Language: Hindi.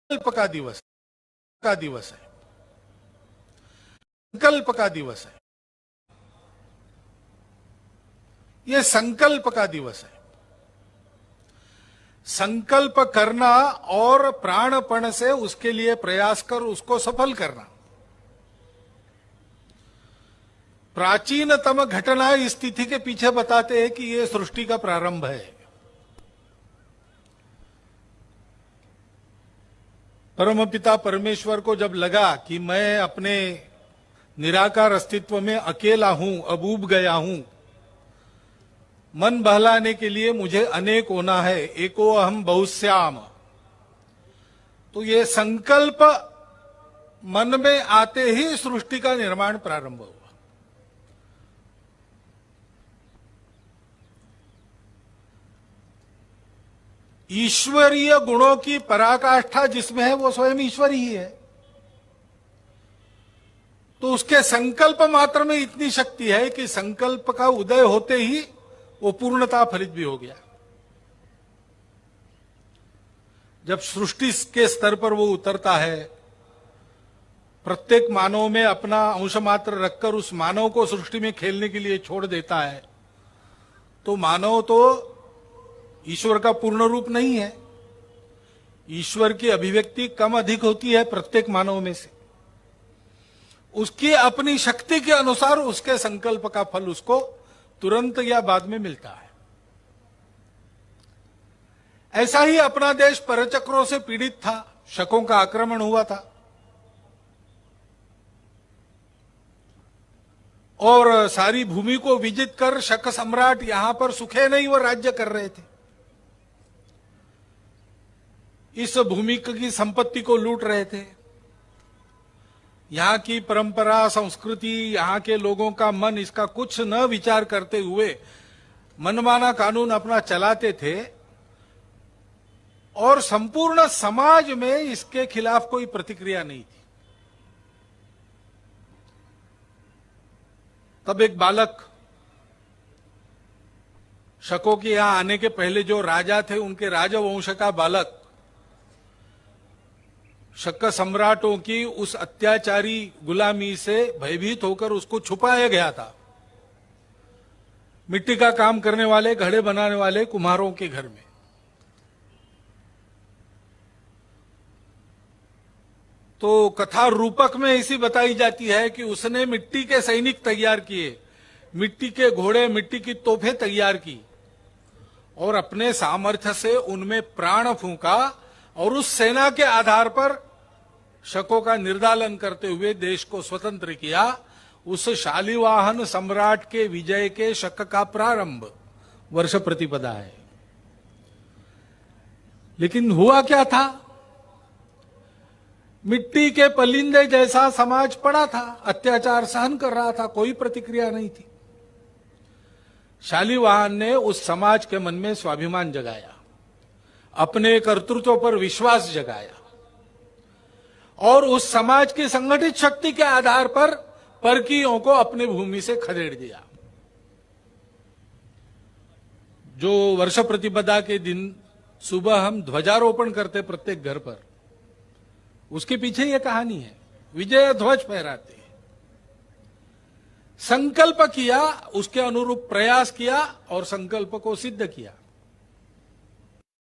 संकल्प का दिवस है। संकल्प का दिवस है। यह संकल्प का दिवस है। संकल्प करना और प्राणपण से उसके लिए प्रयास कर उसको सफल करना। प्राचीनतम घटना इस तिथि के पीछे बताते हैं कि यह सृष्टि का प्रारंभ है। परमपिता परमेश्वर को जब लगा कि मैं अपने निराकार अस्तित्व में अकेला हूं, अब ऊब गया हूं, मन बहलाने के लिए मुझे अनेक होना है, एको अहम बहुश्याम, तो ये संकल्प मन में आते ही सृष्टि का निर्माण प्रारंभ हुआ। ईश्वरीय गुणों की पराकाष्ठा जिसमें है वो स्वयं ईश्वर ही है, तो उसके संकल्प मात्र में इतनी शक्ति है कि संकल्प का उदय होते ही वो पूर्णता फलित भी हो गया। जब सृष्टि के स्तर पर वो उतरता है, प्रत्येक मानव में अपना अंश मात्र रखकर उस मानव को सृष्टि में खेलने के लिए छोड़ देता है, तो मानव तो ईश्वर का पूर्ण रूप नहीं है। ईश्वर की अभिव्यक्ति कम अधिक होती है प्रत्येक मानव में से। उसकी अपनी शक्ति के अनुसार उसके संकल्प का फल उसको तुरंत या बाद में मिलता है। ऐसा ही अपना देश परचक्रों से पीड़ित था, शकों का आक्रमण हुआ था और सारी भूमि को विजित कर शक सम्राट यहां पर सुखे नहीं वो राज्य कर रहे थे। इस भूमि की संपत्ति को लूट रहे थे। यहां की परंपरा, संस्कृति, यहां के लोगों का मन इसका कुछ न विचार करते हुए मनमाना कानून अपना चलाते थे और संपूर्ण समाज में इसके खिलाफ कोई प्रतिक्रिया नहीं थी। तब एक बालक, शकों के यहां आने के पहले जो राजा थे उनके राजवंश का बालक, शक सम्राटों की उस अत्याचारी गुलामी से भयभीत होकर उसको छुपाया गया था मिट्टी का काम करने वाले, घड़े बनाने वाले कुम्हारों के घर में। तो कथा रूपक में ऐसी बताई जाती है कि उसने मिट्टी के सैनिक तैयार किए, मिट्टी के घोड़े, मिट्टी की तोपें तैयार की और अपने सामर्थ्य से उनमें प्राण फूंका और उस सेना के आधार पर शकों का निर्दालन करते हुए देश को स्वतंत्र किया। उस शालिवाहन सम्राट के विजय के शक का प्रारंभ वर्ष प्रतिपदा है। लेकिन हुआ क्या था? मिट्टी के पलिंदे जैसा समाज पड़ा था, अत्याचार सहन कर रहा था, कोई प्रतिक्रिया नहीं थी। शालिवाहन ने उस समाज के मन में स्वाभिमान जगाया, अपने कर्तृत्व पर विश्वास जगाया और उस समाज की संगठित शक्ति के आधार पर परकीयों को अपनी भूमि से खदेड़ दिया। जो वर्ष प्रतिपदा के दिन सुबह हम ध्वजारोपण करते प्रत्येक घर पर, उसके पीछे यह कहानी है। विजय ध्वज फहराते, संकल्प किया, उसके अनुरूप प्रयास किया और संकल्प को सिद्ध किया।